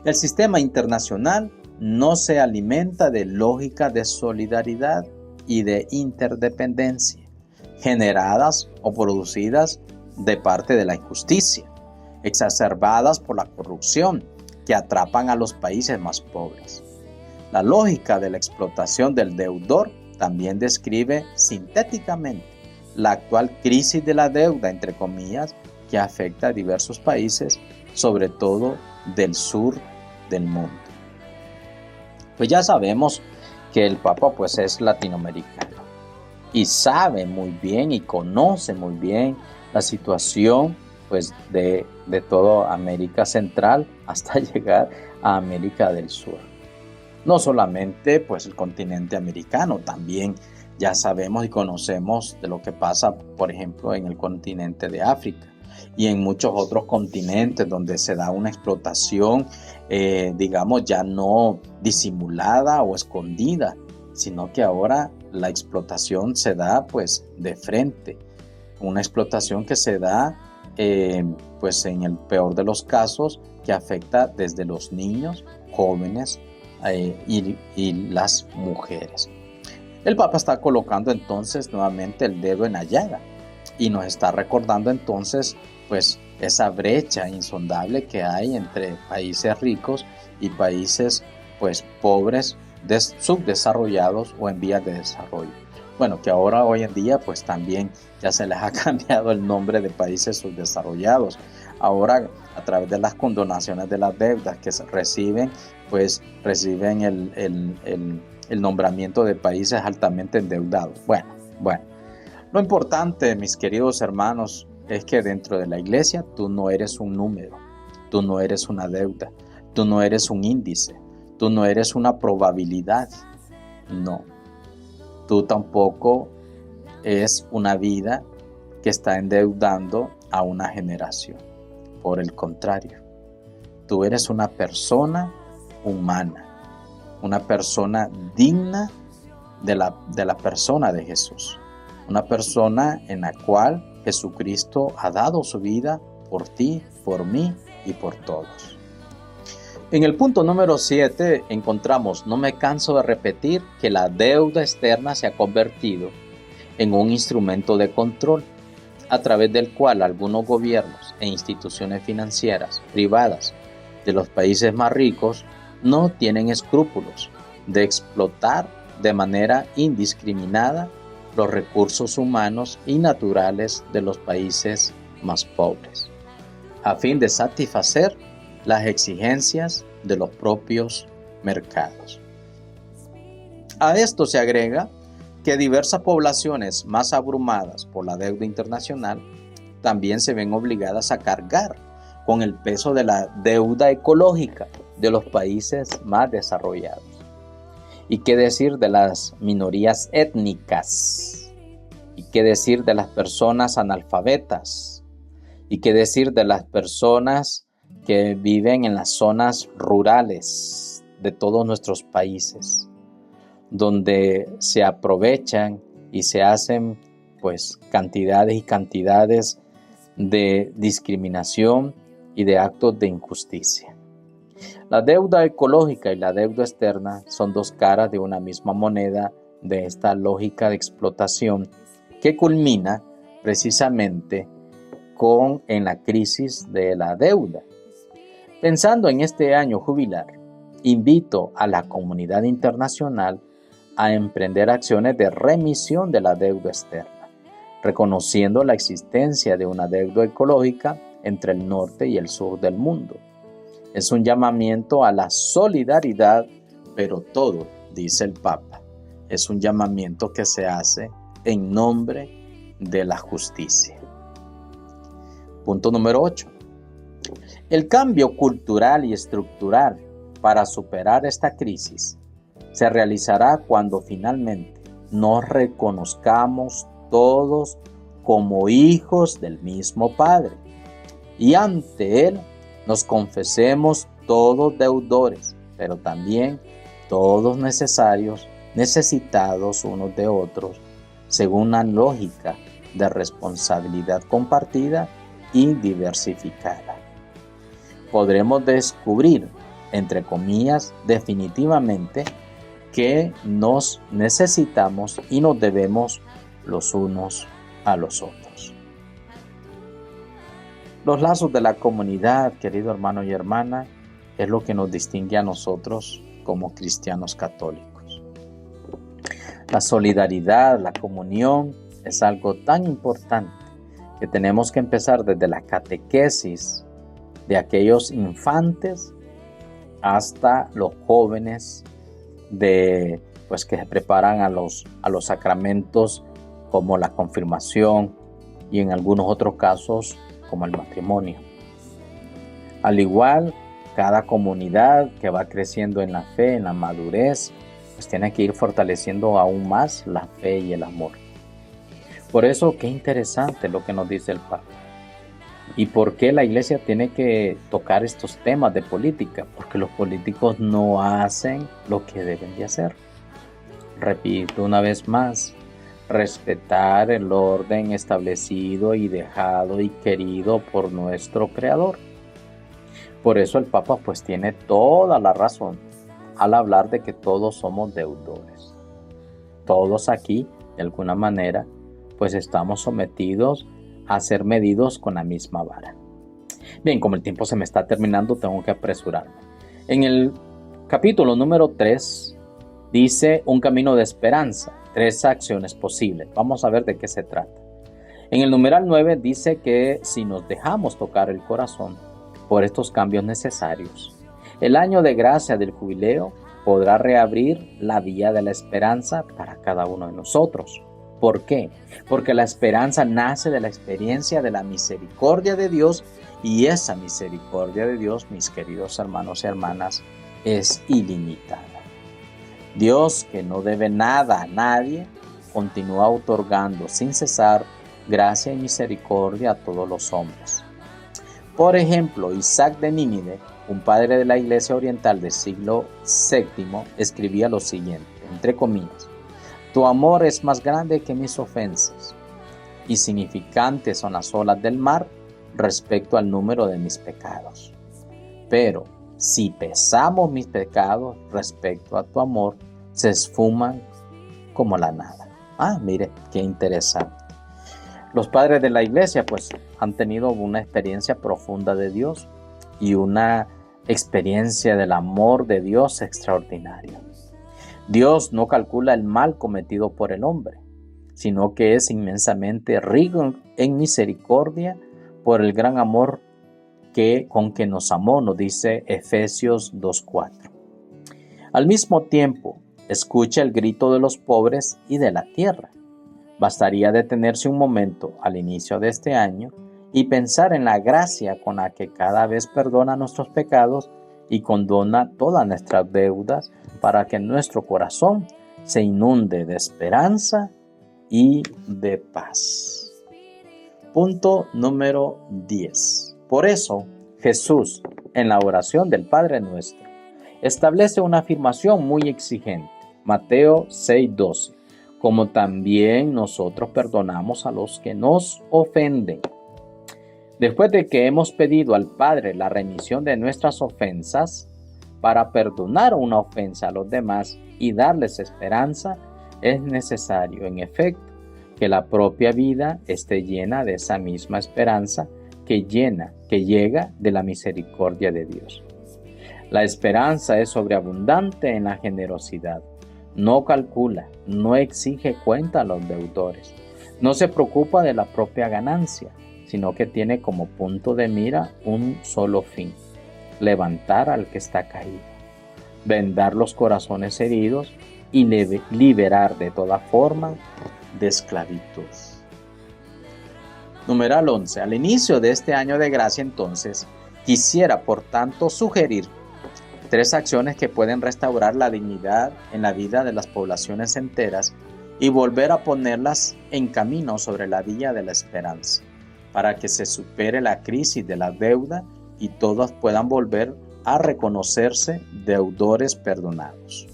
el sistema internacional no se alimenta de lógica de solidaridad y de interdependencia, generadas o producidas de parte de la injusticia, exacerbadas por la corrupción que atrapan a los países más pobres. La lógica de la explotación del deudor también describe sintéticamente la actual crisis de la deuda, entre comillas, que afecta a diversos países, sobre todo del sur del mundo. Pues ya sabemos que el Papa pues es latinoamericano y sabe muy bien y conoce muy bien la situación pues de toda América Central hasta llegar a América del Sur. No solamente pues el continente americano, también ya sabemos y conocemos de lo que pasa, por ejemplo, en el continente de África y en muchos otros continentes donde se da una explotación, digamos, ya no disimulada o escondida, sino que ahora la explotación se da pues de frente, una explotación que se da pues en el peor de los casos, que afecta desde los niños, jóvenes y las mujeres. El Papa está colocando entonces nuevamente el dedo en la llaga y nos está recordando entonces pues esa brecha insondable que hay entre países ricos y países pues pobres, subdesarrollados o en vías de desarrollo. Bueno, que ahora hoy en día pues también ya se les ha cambiado el nombre de países subdesarrollados. Ahora a través de las condonaciones de las deudas que se reciben, pues reciben el nombramiento de países altamente endeudados. Bueno. Lo importante, mis queridos hermanos, es que dentro de la iglesia tú no eres un número, tú no eres una deuda, tú no eres un índice, tú no eres una probabilidad. No, tú tampoco es una vida que está endeudando a una generación. Por el contrario, tú eres una persona humana, una persona digna de la persona de Jesús, una persona en la cual Jesucristo ha dado su vida por ti, por mí y por todos. En el punto número 7 encontramos: no me canso de repetir que la deuda externa se ha convertido en un instrumento de control, a través del cual algunos gobiernos e instituciones financieras privadas de los países más ricos no tienen escrúpulos de explotar de manera indiscriminada los recursos humanos y naturales de los países más pobres, a fin de satisfacer las exigencias de los propios mercados. A esto se agrega que diversas poblaciones más abrumadas por la deuda internacional también se ven obligadas a cargar con el peso de la deuda ecológica de los países más desarrollados. ¿Y qué decir de las minorías étnicas? ¿Y qué decir de las personas analfabetas? ¿Y qué decir de las personas que viven en las zonas rurales de todos nuestros países, donde se aprovechan y se hacen pues cantidades y cantidades de discriminación y de actos de injusticia? La deuda ecológica y la deuda externa son dos caras de una misma moneda de esta lógica de explotación que culmina precisamente en la crisis de la deuda, Pensando en este año jubilar, invito a la comunidad internacional a emprender acciones de remisión de la deuda externa, reconociendo la existencia de una deuda ecológica entre el norte y el sur del mundo. Es un llamamiento a la solidaridad, pero todo, dice el Papa, es un llamamiento que se hace en nombre de la justicia. Punto número 8. El cambio cultural y estructural para superar esta crisis se realizará cuando finalmente nos reconozcamos todos como hijos del mismo Padre y ante Él nos confesemos todos deudores, pero también todos necesitados unos de otros, según una lógica de responsabilidad compartida y diversificada. Podremos descubrir, entre comillas, definitivamente que nos necesitamos y nos debemos los unos a los otros. Los lazos de la comunidad, querido hermano y hermana, es lo que nos distingue a nosotros como cristianos católicos. La solidaridad, la comunión es algo tan importante que tenemos que empezar desde la catequesis de aquellos infantes hasta los jóvenes que se preparan a los sacramentos como la confirmación y en algunos otros casos como el matrimonio. Al igual, cada comunidad que va creciendo en la fe, en la madurez, pues tiene que ir fortaleciendo aún más la fe y el amor. Por eso, qué interesante lo que nos dice el Papa. ¿Y por qué la Iglesia tiene que tocar estos temas de política? Porque los políticos no hacen lo que deben de hacer. Repito una vez más, respetar el orden establecido y dejado y querido por nuestro Creador. Por eso el Papa pues tiene toda la razón al hablar de que todos somos deudores. Todos aquí, de alguna manera, pues estamos sometidos a ser medidos con la misma vara. Bien, como el tiempo se me está terminando, tengo que apresurarme. En el capítulo número 3 dice un camino de esperanza, 3 acciones posibles. Vamos a ver de qué se trata. En el numeral 9 dice que si nos dejamos tocar el corazón por estos cambios necesarios, el año de gracia del jubileo podrá reabrir la vía de la esperanza para cada uno de nosotros. ¿Por qué? Porque la esperanza nace de la experiencia de la misericordia de Dios y esa misericordia de Dios, mis queridos hermanos y hermanas, es ilimitada. Dios, que no debe nada a nadie, continúa otorgando sin cesar gracia y misericordia a todos los hombres. Por ejemplo, Isaac de Nínive, un padre de la Iglesia Oriental del siglo VII, escribía lo siguiente, entre comillas: tu amor es más grande que mis ofensas, y significantes son las olas del mar respecto al número de mis pecados. Pero si pesamos mis pecados respecto a tu amor, se esfuman como la nada. Mire, qué interesante. Los padres de la Iglesia pues han tenido una experiencia profunda de Dios y una experiencia del amor de Dios extraordinaria. Dios no calcula el mal cometido por el hombre, sino que es inmensamente rico en misericordia por el gran amor con que nos amó, nos dice Efesios 2:4. Al mismo tiempo, escucha el grito de los pobres y de la tierra. Bastaría detenerse un momento al inicio de este año y pensar en la gracia con la que cada vez perdona nuestros pecados y condona todas nuestras deudas para que nuestro corazón se inunde de esperanza y de paz. Punto número 10. Por eso, Jesús, en la oración del Padre Nuestro, establece una afirmación muy exigente. Mateo 6:12. Como también nosotros perdonamos a los que nos ofenden. Después de que hemos pedido al Padre la remisión de nuestras ofensas, para perdonar una ofensa a los demás y darles esperanza, es necesario, en efecto, que la propia vida esté llena de esa misma esperanza que llega de la misericordia de Dios. La esperanza es sobreabundante en la generosidad. No calcula, no exige cuenta a los deudores. No se preocupa de la propia ganancia, sino que tiene como punto de mira un solo fin: levantar al que está caído, vendar los corazones heridos y liberar de toda forma de esclavitud. Numeral 11. Al inicio de este año de gracia, entonces, quisiera, por tanto, sugerir 3 acciones que pueden restaurar la dignidad en la vida de las poblaciones enteras y volver a ponerlas en camino sobre la vía de la esperanza, para que se supere la crisis de la deuda y todos puedan volver a reconocerse deudores perdonados.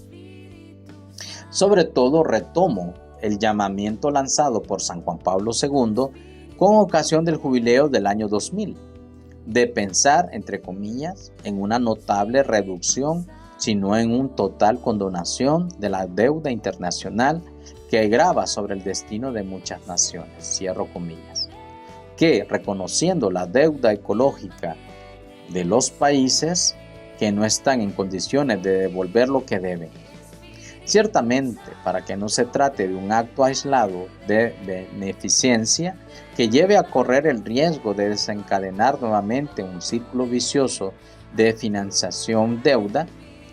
Sobre todo, retomo el llamamiento lanzado por San Juan Pablo II con ocasión del jubileo del año 2000, de pensar, entre comillas, en una notable reducción, sino en un total condonación de la deuda internacional que grava sobre el destino de muchas naciones, cierro comillas, que, reconociendo la deuda ecológica de los países que no están en condiciones de devolver lo que deben, ciertamente, para que no se trate de un acto aislado de beneficencia que lleve a correr el riesgo de desencadenar nuevamente un círculo vicioso de financiación deuda,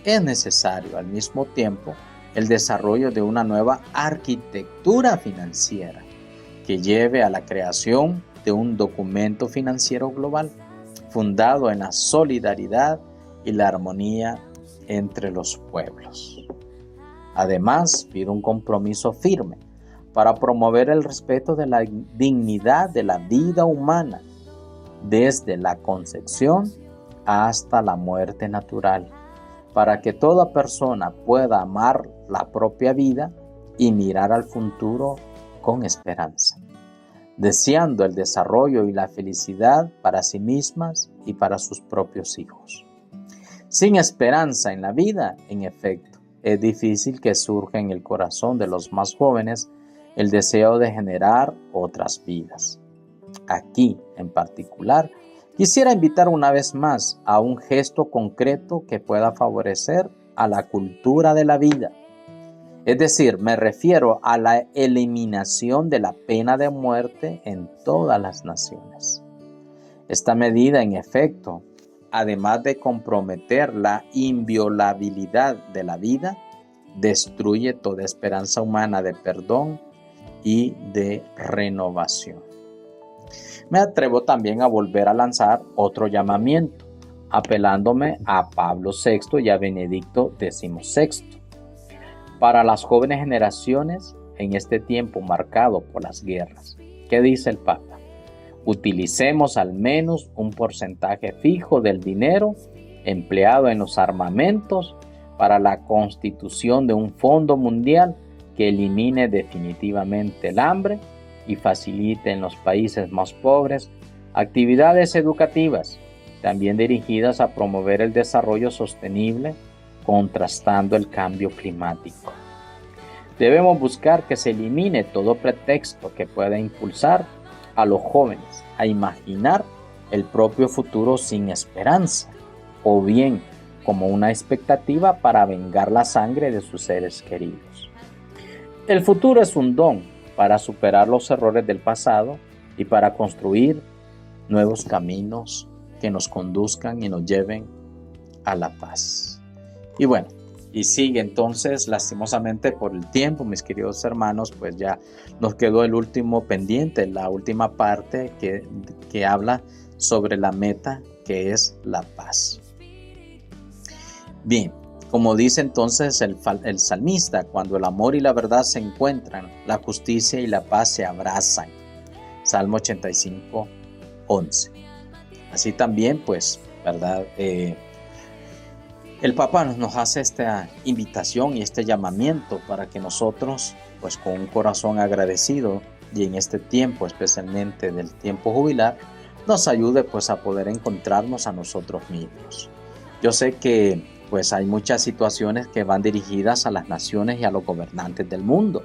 es necesario al mismo tiempo el desarrollo de una nueva arquitectura financiera que lleve a la creación de un documento financiero global fundado en la solidaridad y la armonía entre los pueblos. Además, pido un compromiso firme para promover el respeto de la dignidad de la vida humana, desde la concepción hasta la muerte natural, para que toda persona pueda amar la propia vida y mirar al futuro con esperanza, deseando el desarrollo y la felicidad para sí mismas y para sus propios hijos. Sin esperanza en la vida, en efecto, es difícil que surja en el corazón de los más jóvenes el deseo de generar otras vidas. Aquí, en particular, quisiera invitar una vez más a un gesto concreto que pueda favorecer a la cultura de la vida. Es decir, me refiero a la eliminación de la pena de muerte en todas las naciones. Esta medida, en efecto, además de comprometer la inviolabilidad de la vida, destruye toda esperanza humana de perdón y de renovación. Me atrevo también a volver a lanzar otro llamamiento, apelándome a Pablo VI y a Benedicto XVI. Para las jóvenes generaciones en este tiempo marcado por las guerras, ¿qué dice el Papa? Utilicemos al menos un porcentaje fijo del dinero empleado en los armamentos para la constitución de un fondo mundial que elimine definitivamente el hambre y facilite en los países más pobres actividades educativas, también dirigidas a promover el desarrollo sostenible, contrastando el cambio climático. Debemos buscar que se elimine todo pretexto que pueda impulsar a los jóvenes a imaginar el propio futuro sin esperanza, o bien como una expectativa para vengar la sangre de sus seres queridos. El futuro es un don para superar los errores del pasado y para construir nuevos caminos que nos conduzcan y nos lleven a la paz. Y bueno, y sigue entonces, lastimosamente por el tiempo, mis queridos hermanos, pues ya nos quedó el último pendiente, la última parte que habla sobre la meta, que es la paz. Bien, como dice entonces el salmista, cuando el amor y la verdad se encuentran, la justicia y la paz se abrazan. Salmo 85, 11. Así también, pues, ¿verdad? El Papa nos hace esta invitación y este llamamiento para que nosotros, pues con un corazón agradecido y en este tiempo, especialmente del tiempo jubilar, nos ayude pues a poder encontrarnos a nosotros mismos. Yo sé que pues hay muchas situaciones que van dirigidas a las naciones y a los gobernantes del mundo,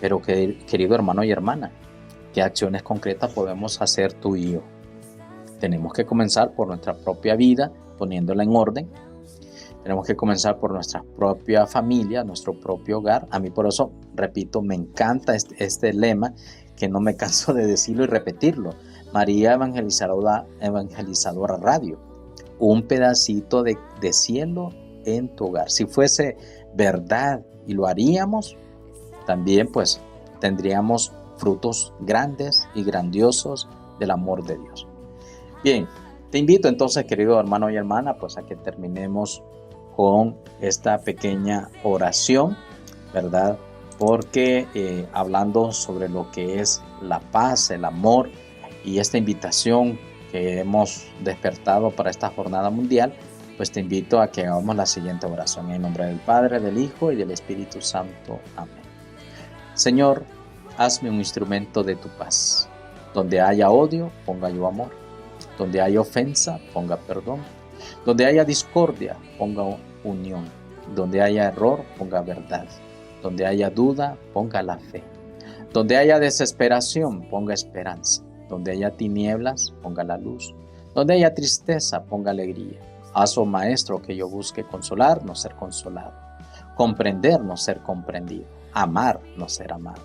pero querido hermano y hermana, ¿qué acciones concretas podemos hacer tú y yo? tenemos que comenzar por nuestra propia vida, poniéndola en orden. Tenemos que comenzar por nuestra propia familia, nuestro propio hogar. A mí por eso, repito, me encanta este lema que no me canso de decirlo y repetirlo. María Evangelizadora Radio, un pedacito de cielo en tu hogar. Si fuese verdad y lo haríamos, también pues tendríamos frutos grandes y grandiosos del amor de Dios. Bien, te invito entonces, querido hermano y hermana, pues a que terminemos con esta pequeña oración, ¿verdad? Porque hablando sobre lo que es la paz, el amor y esta invitación que hemos despertado para esta jornada mundial, pues te invito a que hagamos la siguiente oración. En nombre del Padre, del Hijo y del Espíritu Santo. Amén. Señor, hazme un instrumento de tu paz. Donde haya odio, ponga yo amor. Donde haya ofensa, ponga perdón. Donde haya discordia, ponga unión. Donde haya error, ponga verdad. Donde haya duda, ponga la fe. Donde haya desesperación, ponga esperanza. Donde haya tinieblas, ponga la luz. Donde haya tristeza, ponga alegría. Haz, oh Maestro, que yo busque consolar, no ser consolado. Comprender, no ser comprendido. Amar, no ser amado.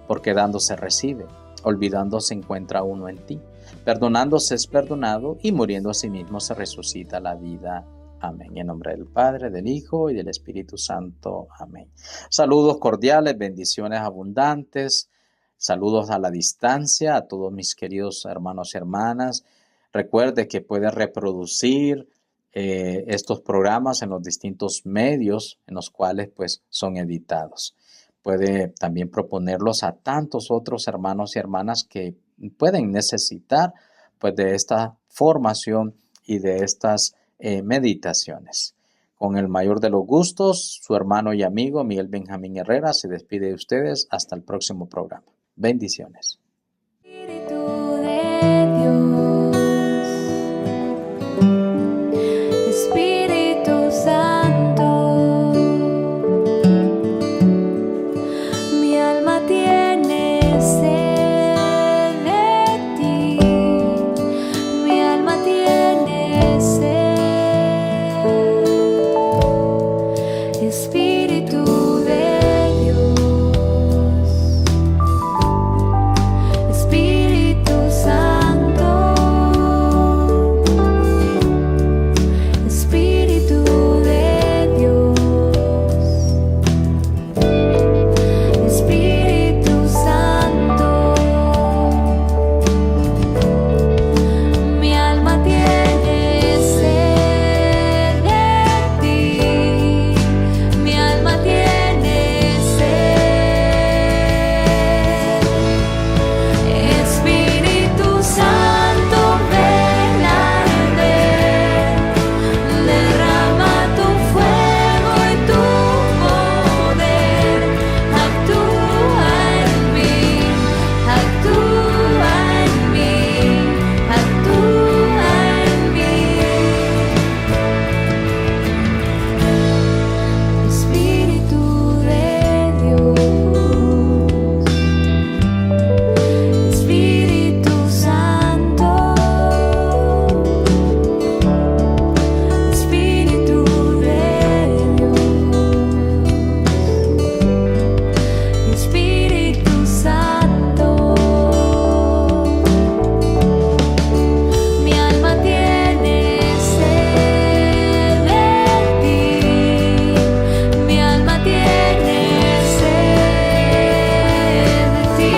Porque dando se recibe, olvidando se encuentra uno en ti. Perdonando se es perdonado y muriendo a sí mismo se resucita la vida. Amén. En nombre del Padre, del Hijo y del Espíritu Santo. Amén. Saludos cordiales, bendiciones abundantes. Saludos a la distancia a todos mis queridos hermanos y hermanas. Recuerde que puede reproducir estos programas en los distintos medios en los cuales pues son editados. Puede también proponerlos a tantos otros hermanos y hermanas que pueden necesitar pues de esta formación y de estas meditaciones. Con el mayor de los gustos, su hermano y amigo Miguel Benjamín Herrera se despide de ustedes hasta el próximo programa. Bendiciones. Espíritu de Dios, Espíritu Santo, mi alma tiene sed de ti, mi alma tiene sed. Espíritu de Dios, Espíritu Santo, Espíritu de Dios, Espíritu Santo, mi alma tiene sed de ti, mi alma tiene sed. Espíritu Santo, ven a arder, derrama tu fuego y tu poder, actúa en mí, actúa en mí, actúa en mí. Espíritu de Dios, Espíritu Santo, Espíritu de Dios, Espíritu Santo, mi alma tiene sed de ti, mi alma tiene sed de ti.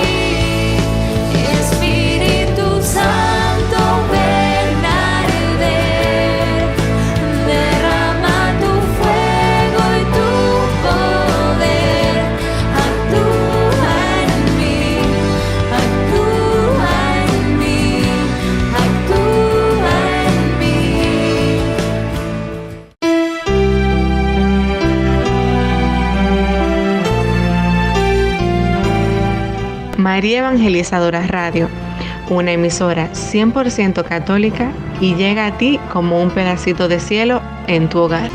Espíritu Santo, ven a arder, derrama tu fuego y tu poder, actúa en mí, actúa en mí, actúa en mí. María Evangelizadora Radio, una emisora 100% católica y llega a ti como un pedacito de cielo en tu hogar.